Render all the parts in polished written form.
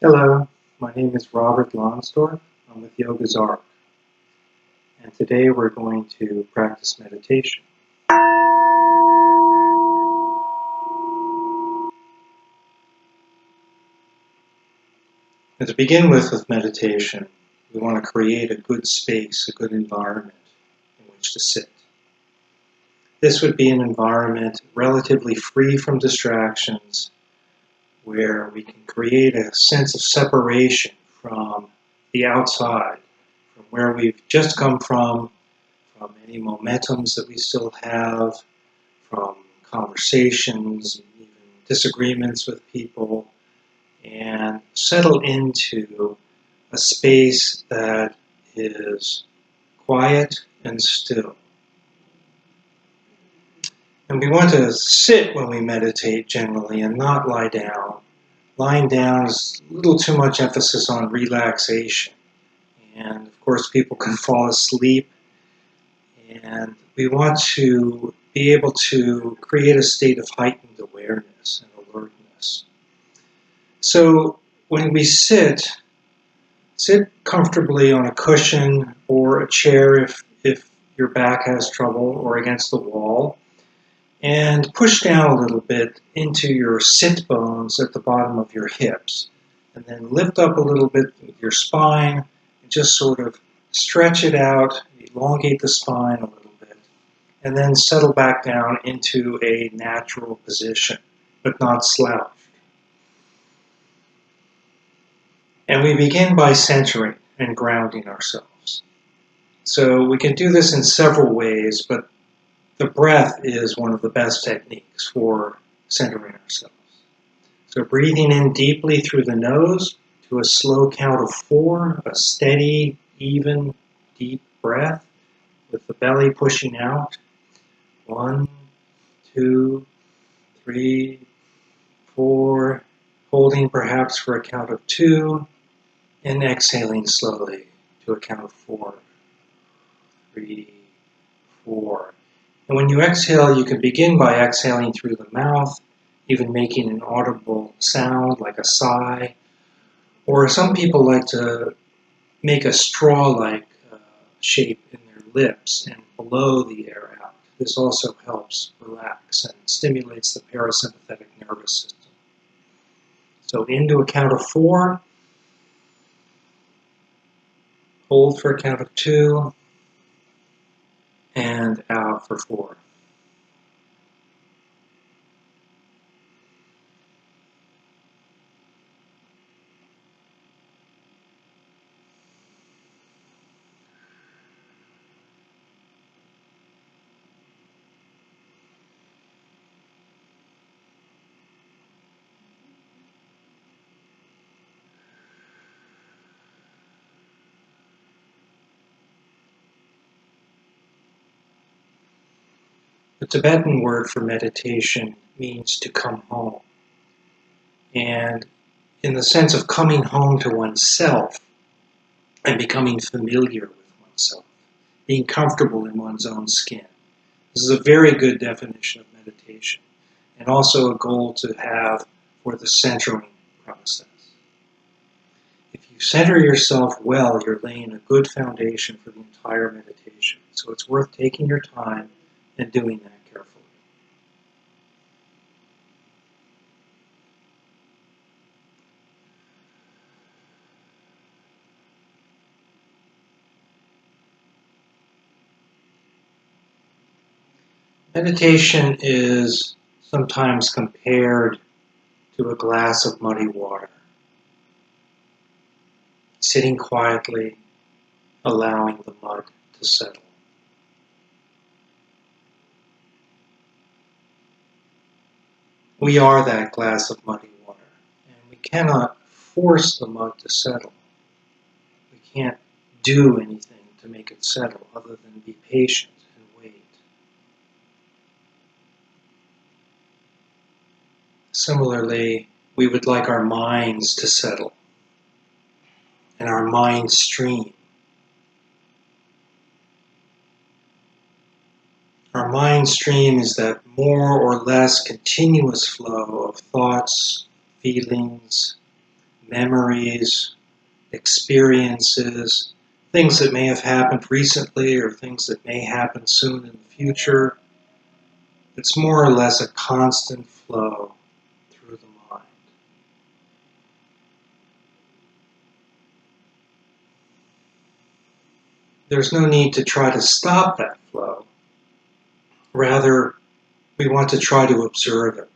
Hello, my name is Robert Lonsdorf. I'm with Yoga's Arc, and today we're going to practice meditation. And to begin with meditation, we want to create a good space, a good environment in which to sit. This would be an environment relatively free from distractions, where we can create a sense of separation from the outside, from where we've just come from any momentums that we still have, from conversations, and even disagreements with people, and settle into a space that is quiet and still. And we want to sit when we meditate generally and not lie down. Lying down is a little too much emphasis on relaxation. And of course, people can fall asleep. And we want to be able to create a state of heightened awareness and alertness. So when we sit comfortably on a cushion or a chair if your back has trouble, or against the wall, and push down a little bit into your sit bones at the bottom of your hips, and then lift up a little bit with your spine and just sort of stretch it out, elongate the spine a little bit, and then settle back down into a natural position, but not slouched. And we begin by centering and grounding ourselves. So we can do this in several ways, but the breath is one of the best techniques for centering ourselves. So breathing in deeply through the nose to a slow count of 4, a steady, even, deep breath with the belly pushing out. 1, 2, 3, 4, holding perhaps for a count of 2, and exhaling slowly to a count of 4, 3, 4. And when you exhale, you can begin by exhaling through the mouth, even making an audible sound like a sigh. Or some people like to make a straw-like shape in their lips and blow the air out. This also helps relax and stimulates the parasympathetic nervous system. So into a count of 4, hold for a count of 2, and out for 4. The Tibetan word for meditation means to come home. And in the sense of coming home to oneself and becoming familiar with oneself, being comfortable in one's own skin. This is a very good definition of meditation, and also a goal to have for the centering process. If you center yourself well, you're laying a good foundation for the entire meditation. So it's worth taking your time and doing that carefully. Meditation is sometimes compared to a glass of muddy water. Sitting quietly, allowing the mud to settle. We are that glass of muddy water, and we cannot force the mud to settle. We can't do anything to make it settle other than be patient and wait. Similarly, we would like our minds to settle and our mind stream. Our mind stream is that more or less continuous flow of thoughts, feelings, memories, experiences, things that may have happened recently or things that may happen soon in the future. It's more or less a constant flow through the mind. There's no need to try to stop that flow. Rather, we want to try to observe it.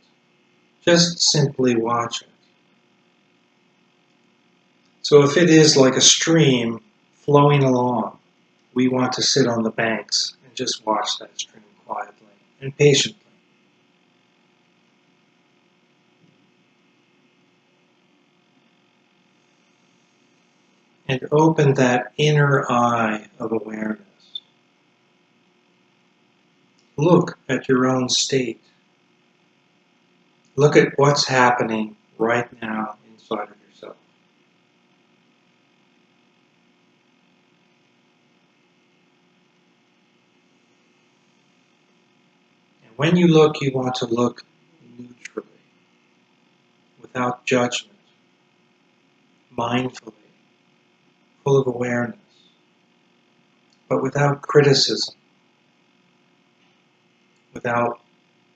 Just simply watch it. So if it is like a stream flowing along, we want to sit on the banks and just watch that stream quietly and patiently. And open that inner eye of awareness. Look at your own state. Look at what's happening right now inside of yourself. And when you look, you want to look neutrally, without judgment, mindfully, full of awareness, but without criticism, without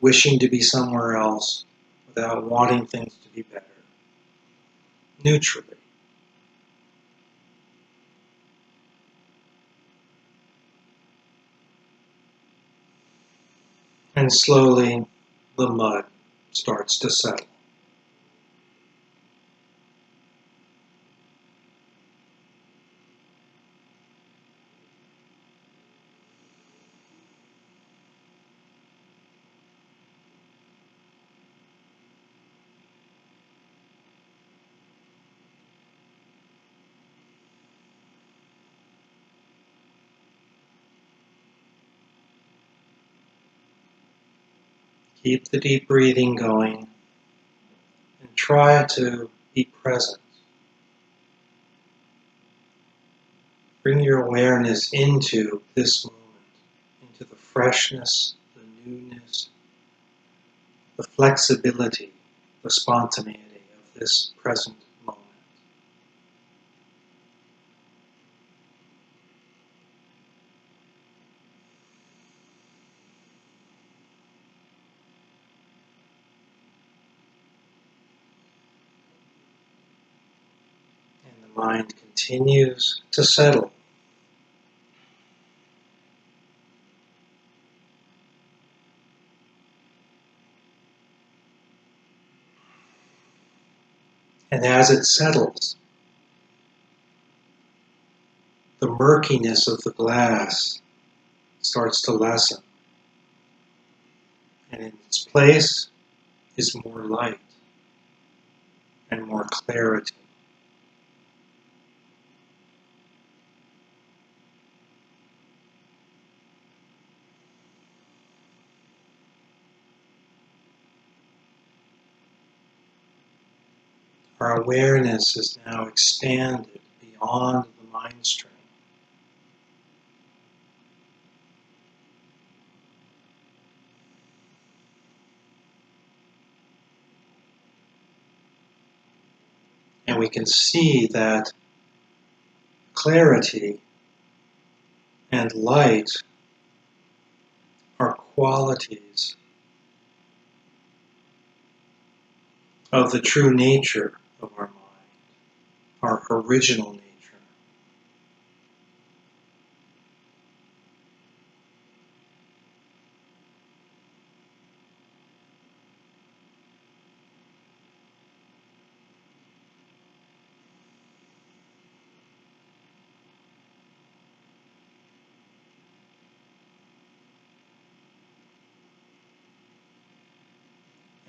wishing to be somewhere else, without wanting things to be better. Neutrally. And slowly the mud starts to settle. Keep the deep breathing going and try to be present. Bring your awareness into this moment, into the freshness, the newness, the flexibility, the spontaneity of this present moment. And the mind continues to settle. And as it settles, the murkiness of the glass starts to lessen. And in its place is more light and more clarity. Our awareness is now expanded beyond the mind stream. And we can see that clarity and light are qualities of the true nature of our mind, our original nature.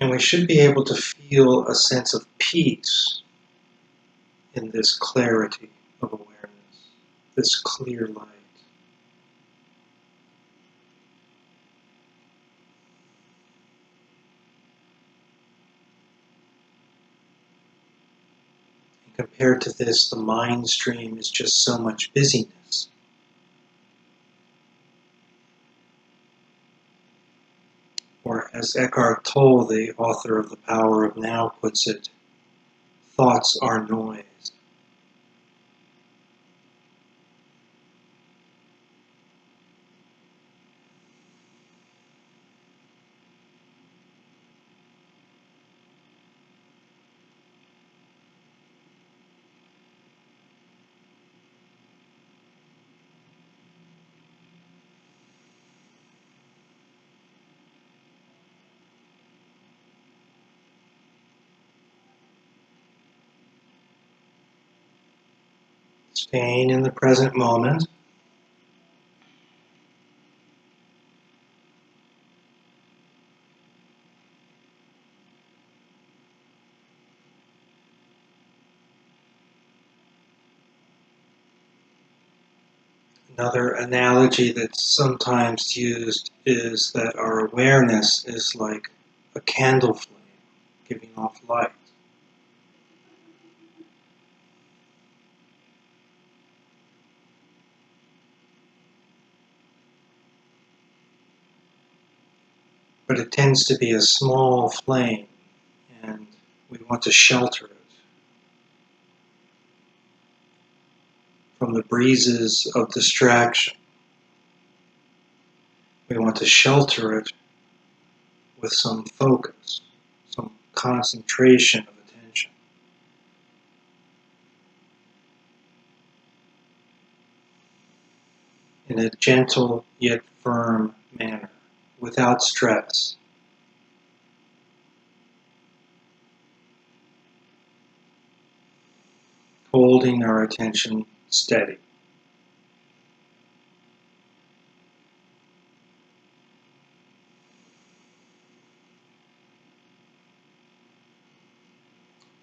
And we should be able to feel a sense of peace in this clarity of awareness, this clear light. And compared to this, the mind stream is just so much busyness. Or as Eckhart Tolle, the author of The Power of Now, puts it, thoughts are noise. Staying in the present moment. Another analogy that's sometimes used is that our awareness is like a candle flame giving off light. But it tends to be a small flame, and we want to shelter it from the breezes of distraction. We want to shelter it with some focus, some concentration of attention. In a gentle yet firm manner, without stress. Holding our attention steady.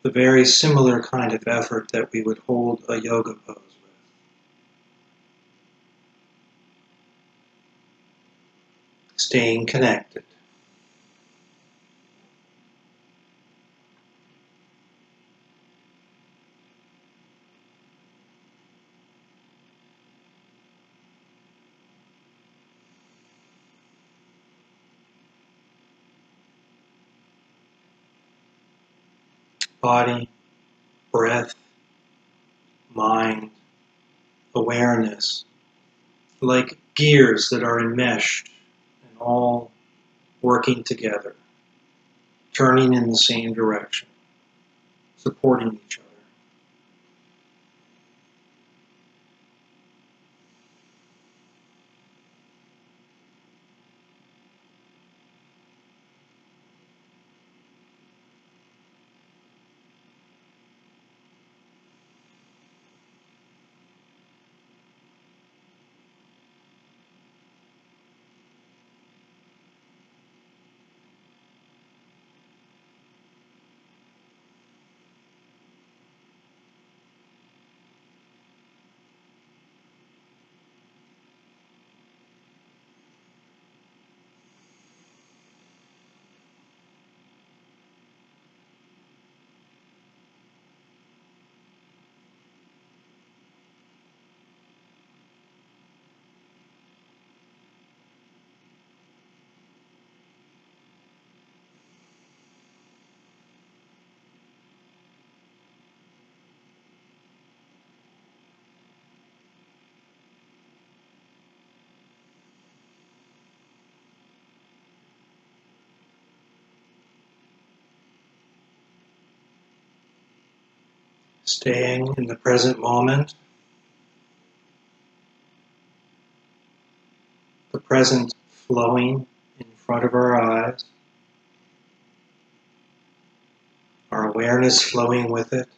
The very similar kind of effort that we would hold a yoga pose with. Staying connected. Body, breath, mind, awareness, like gears that are enmeshed and all working together, turning in the same direction, supporting each other. Staying in the present moment, the present flowing in front of our eyes, our awareness flowing with it.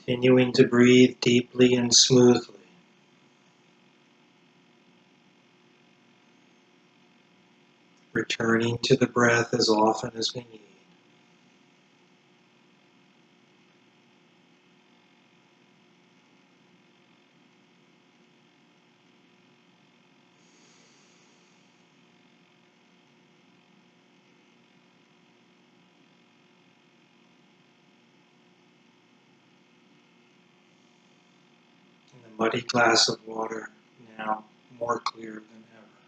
Continuing to breathe deeply and smoothly. Returning to the breath as often as we need. And the muddy glass of water now more clear than ever.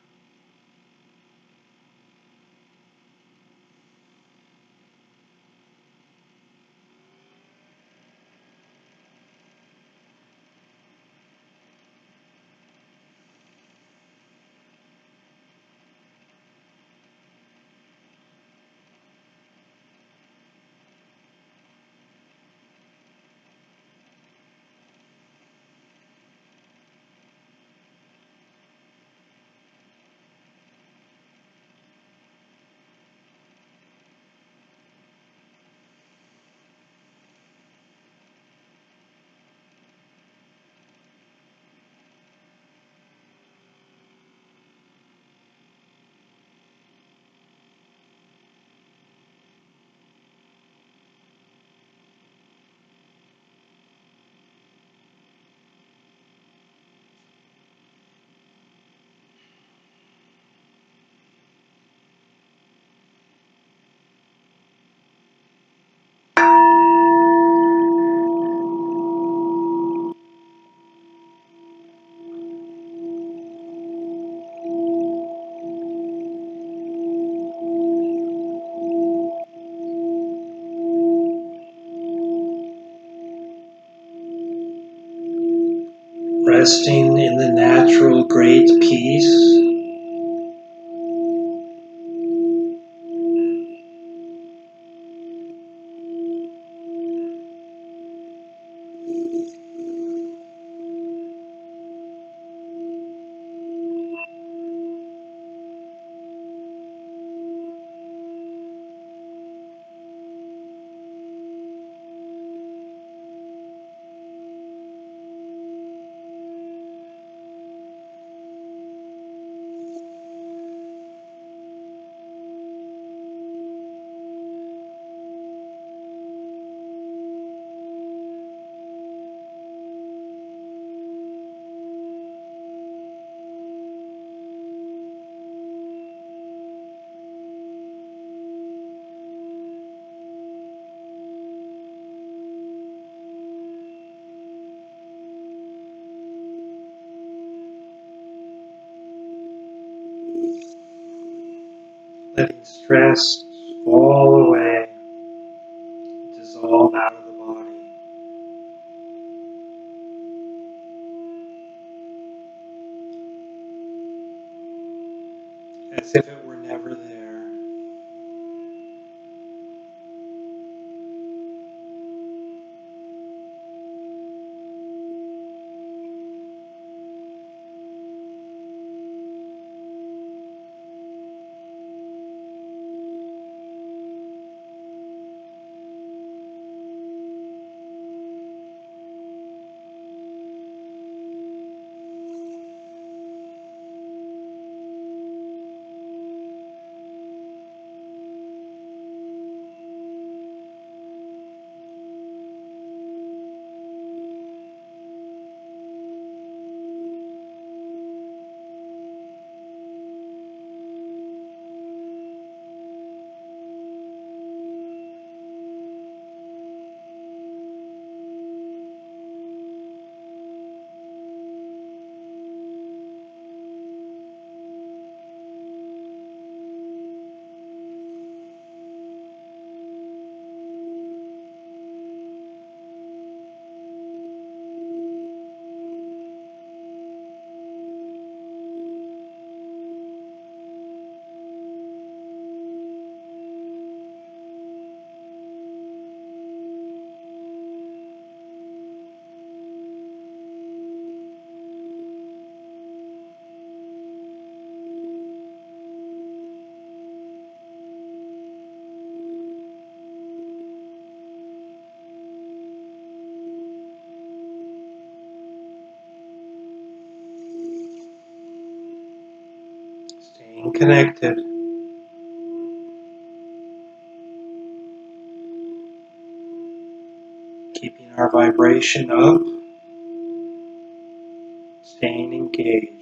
Resting in the natural great peace, letting stress fall away, dissolve out of the body. As if it were never there. Staying connected, keeping our vibration up, staying engaged.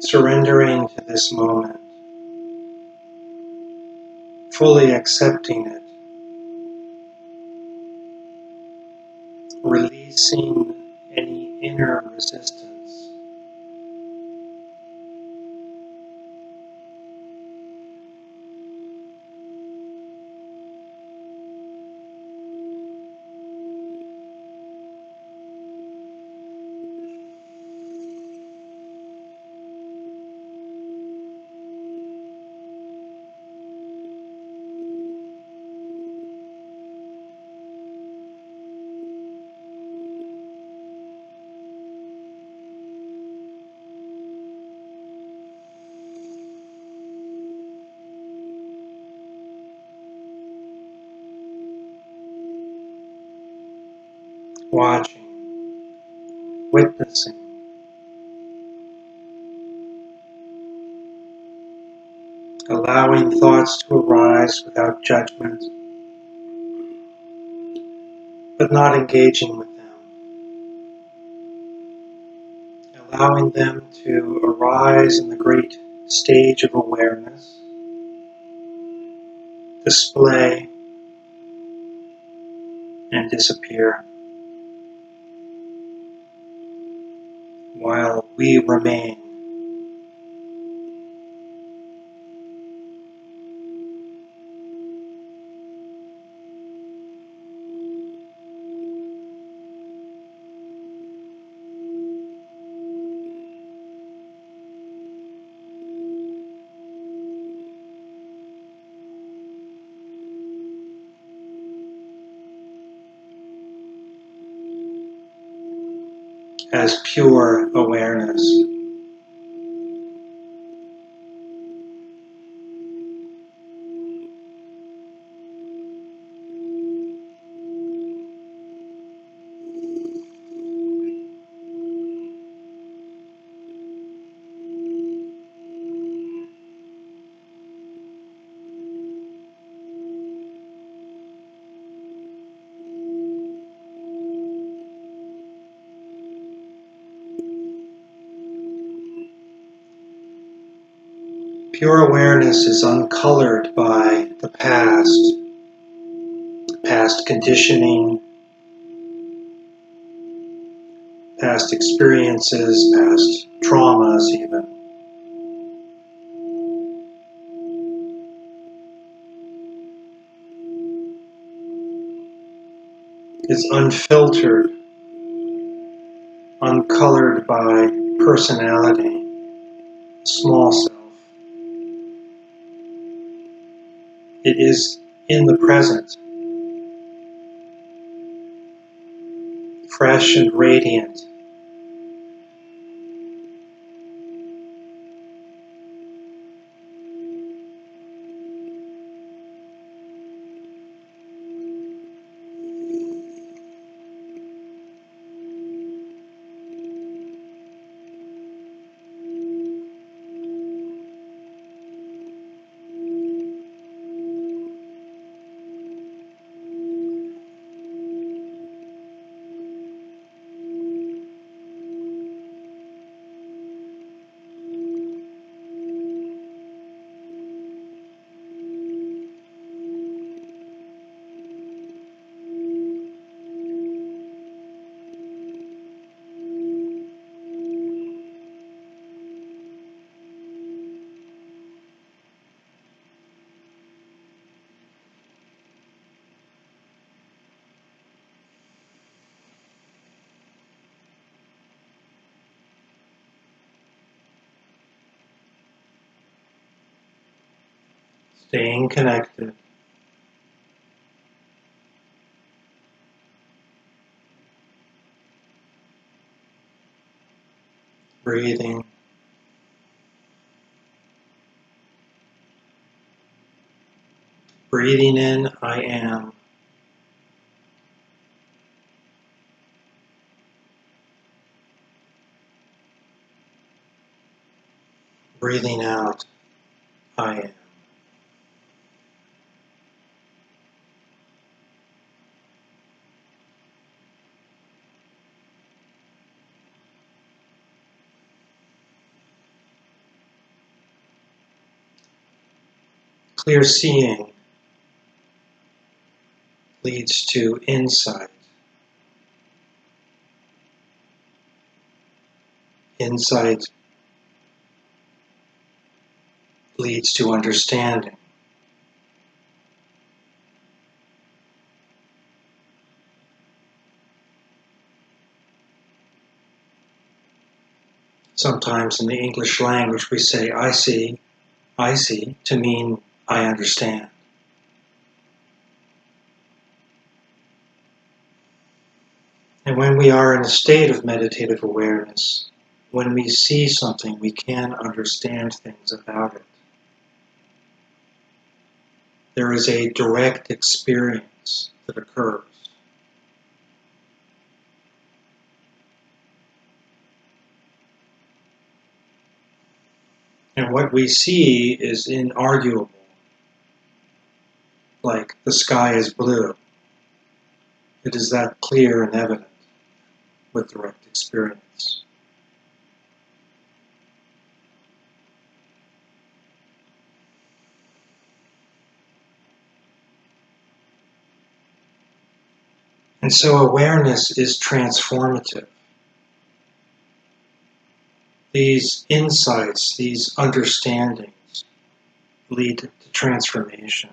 surrendering to this moment, fully accepting it, releasing any inner resistance. Watching, witnessing, allowing thoughts to arise without judgment, but not engaging with them, allowing them to arise in the great stage of awareness, display, and disappear, while we remain. As pure awareness. Pure awareness is uncolored by the past conditioning, past experiences, past traumas even. It's unfiltered, uncolored by personality, small self. It is in the present, fresh and radiant. Staying connected, breathing, breathing in, I am. Breathing out, I am. clear seeing leads to insight. Insight leads to understanding. Sometimes in the English language we say, I see, to mean I understand. And when we are in a state of meditative awareness, when we see something, we can understand things about it. There is a direct experience that occurs. And what we see is inarguable, like the sky is blue. It is that clear and evident with direct experience. And so awareness is transformative. These insights, these understandings lead to transformation.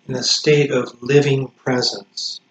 In a state of living presence,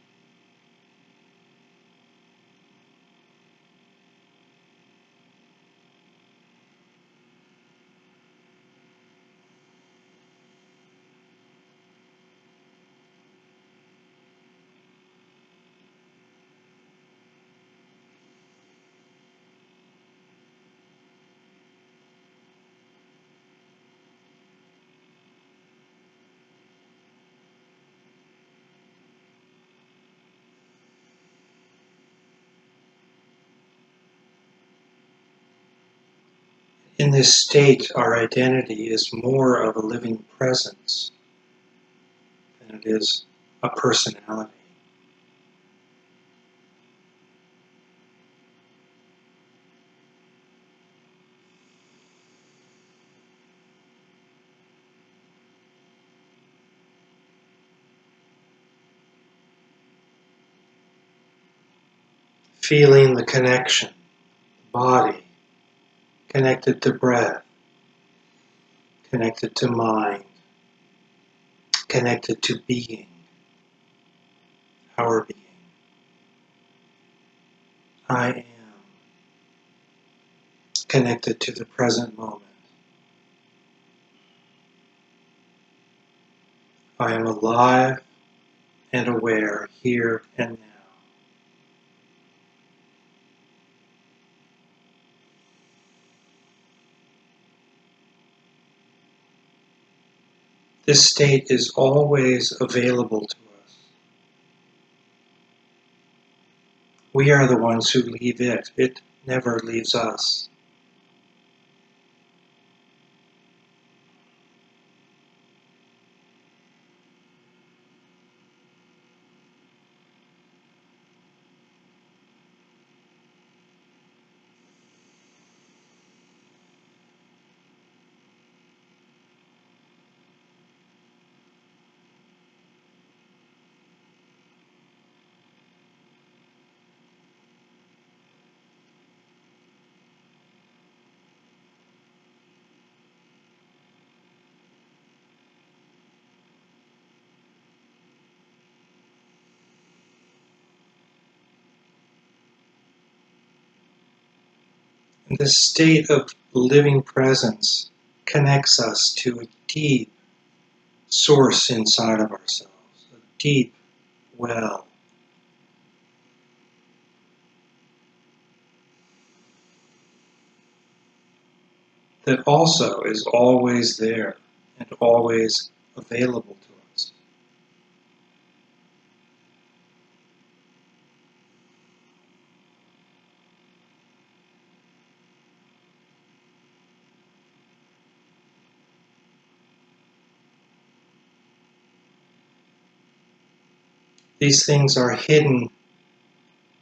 in this state, our identity is more of a living presence than it is a personality. Feeling the connection, body, connected to breath, connected to mind, connected to being, our being. I am connected to the present moment. I am alive and aware here and now. This state is always available to us. We are the ones who leave it. It never leaves us. And this state of living presence connects us to a deep source inside of ourselves, a deep well. That also is always there and always available to us. These things are hidden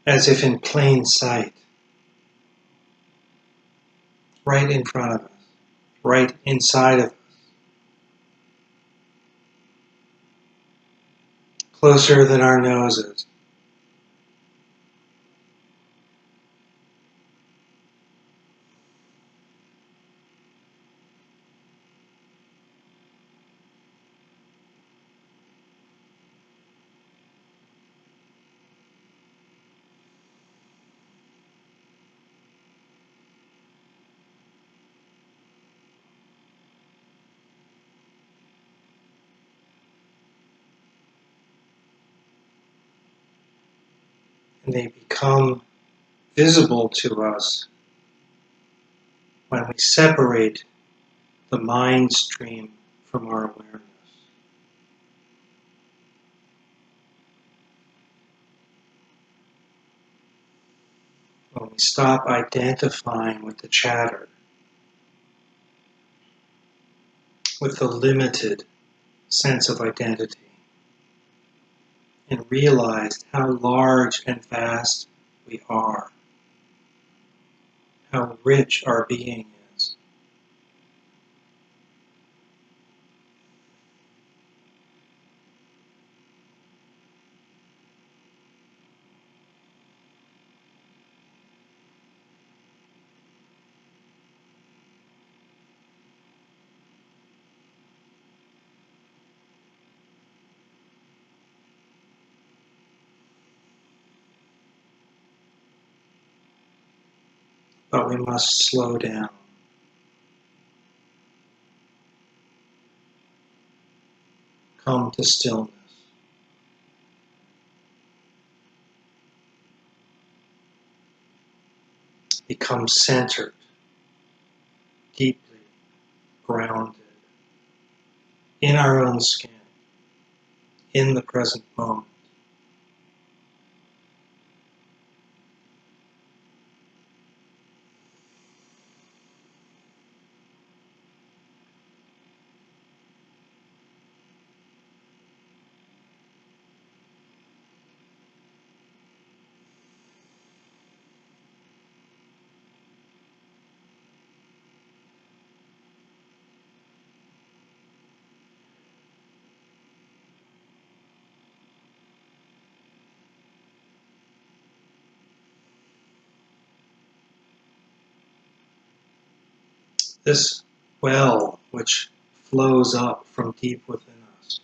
as if in plain sight, right in front of us, right inside of us, closer than our noses. And they become visible to us when we separate the mind stream from our awareness. When we stop identifying with the chatter, with the limited sense of identity, and realize how large and vast we are, how rich our being is. But we must slow down, come to stillness, become centered, deeply grounded in our own skin, in the present moment. This well which flows up from deep within us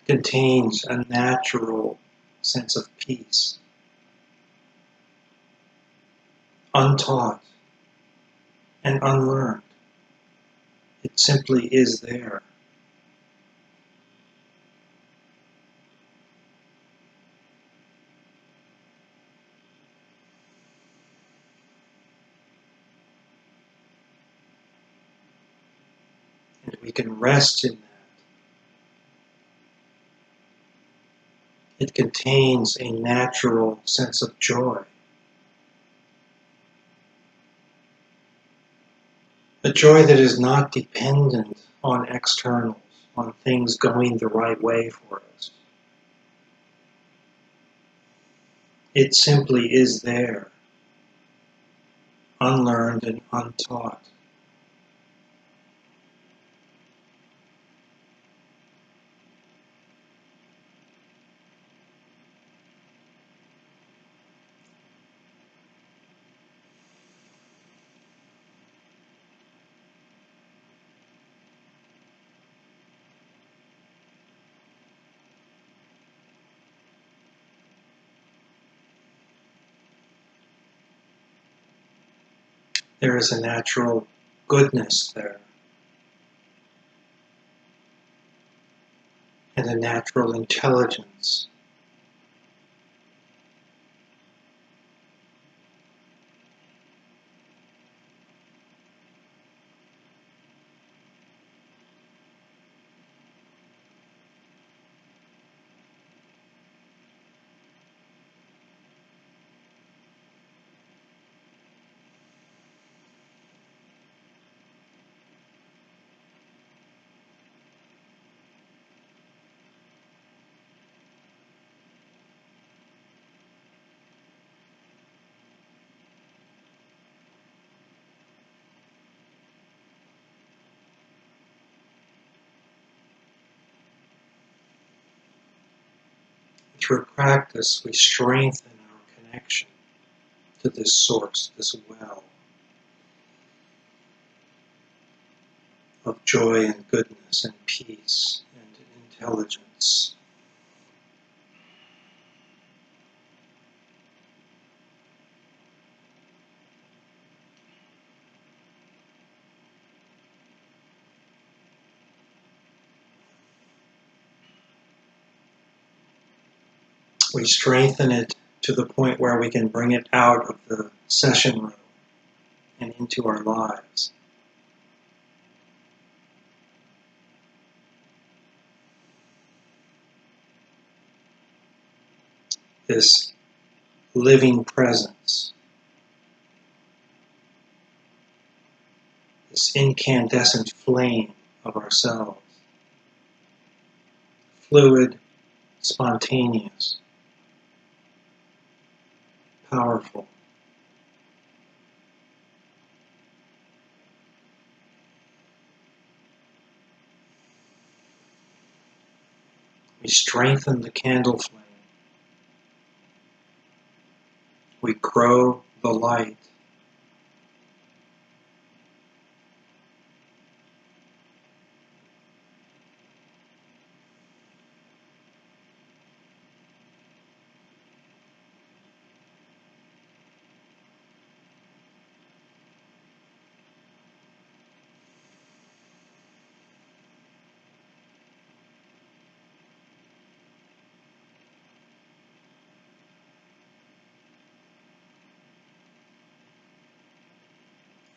contains a natural sense of peace, untaught and unlearned. It simply is there. And we can rest in that. It contains a natural sense of joy. A joy that is not dependent on externals, on things going the right way for us. It simply is there, unlearned and untaught. There is a natural goodness there, and a natural intelligence. Through practice, we strengthen our connection to this source, this well of joy and goodness and peace and intelligence. We strengthen it to the point where we can bring it out of the session room and into our lives. This living presence, this incandescent flame of ourselves, fluid, spontaneous, powerful. We strengthen the candle flame. We grow the light.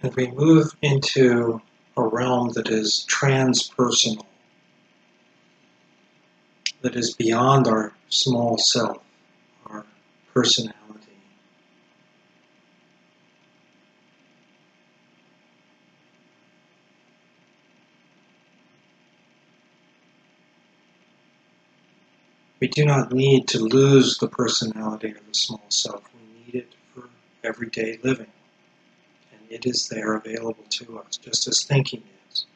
And we move into a realm that is transpersonal, that is beyond our small self, our personality. We do not need to lose the personality of the small self. We need it for everyday living. And it is there available to us, just as thinking is.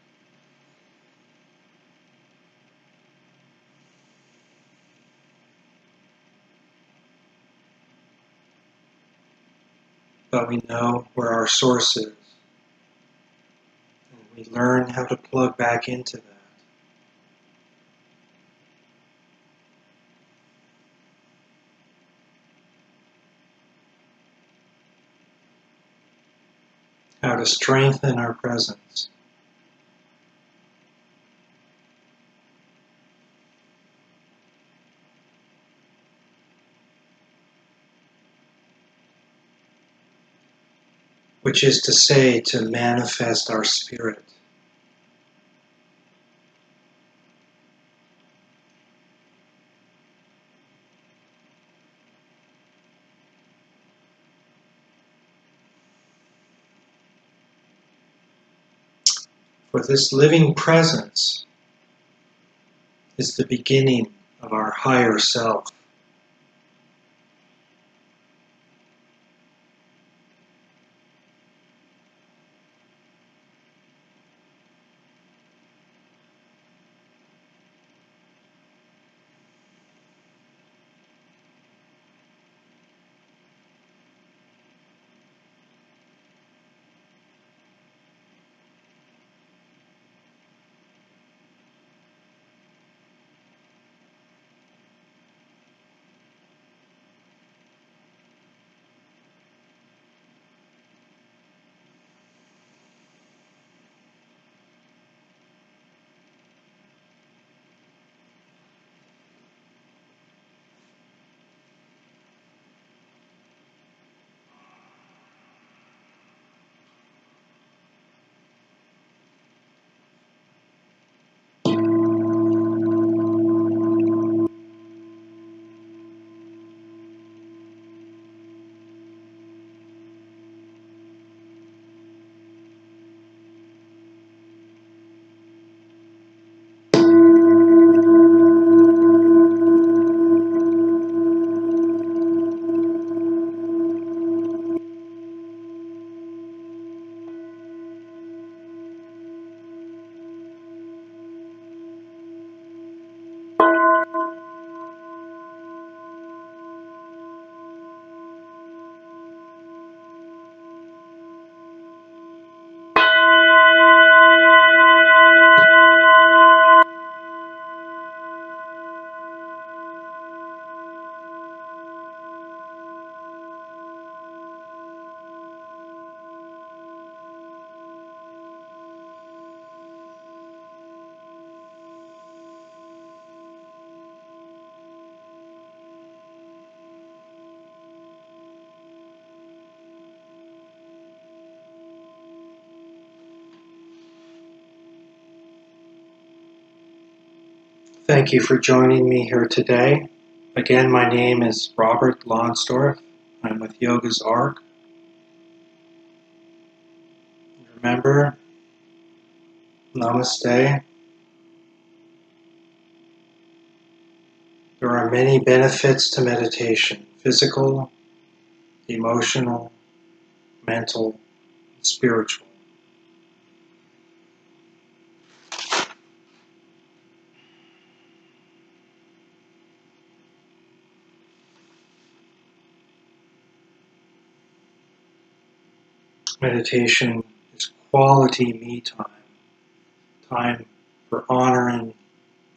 But we know where our source is. And we learn how to plug back into that. How to strengthen our presence. Which is to say, to manifest our spirit. For this living presence is the beginning of our higher self. Thank you for joining me here today. Again, my name is Robert Lonsdorf. I'm with Yoga's Arc. Remember, Namaste. There are many benefits to meditation: physical, emotional, mental, and spiritual. Meditation is quality me time, time for honoring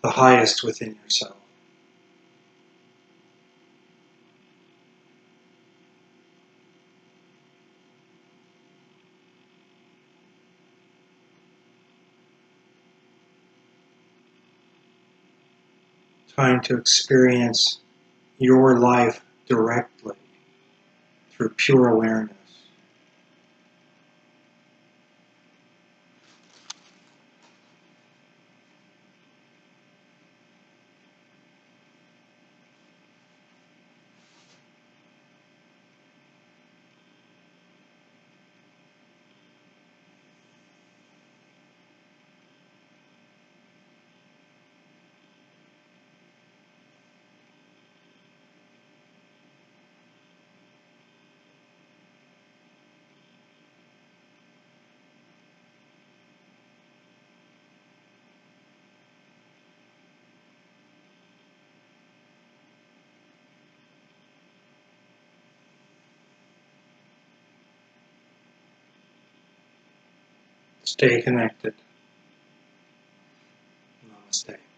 the highest within yourself. Time to experience your life directly through pure awareness. Stay connected. Namaste.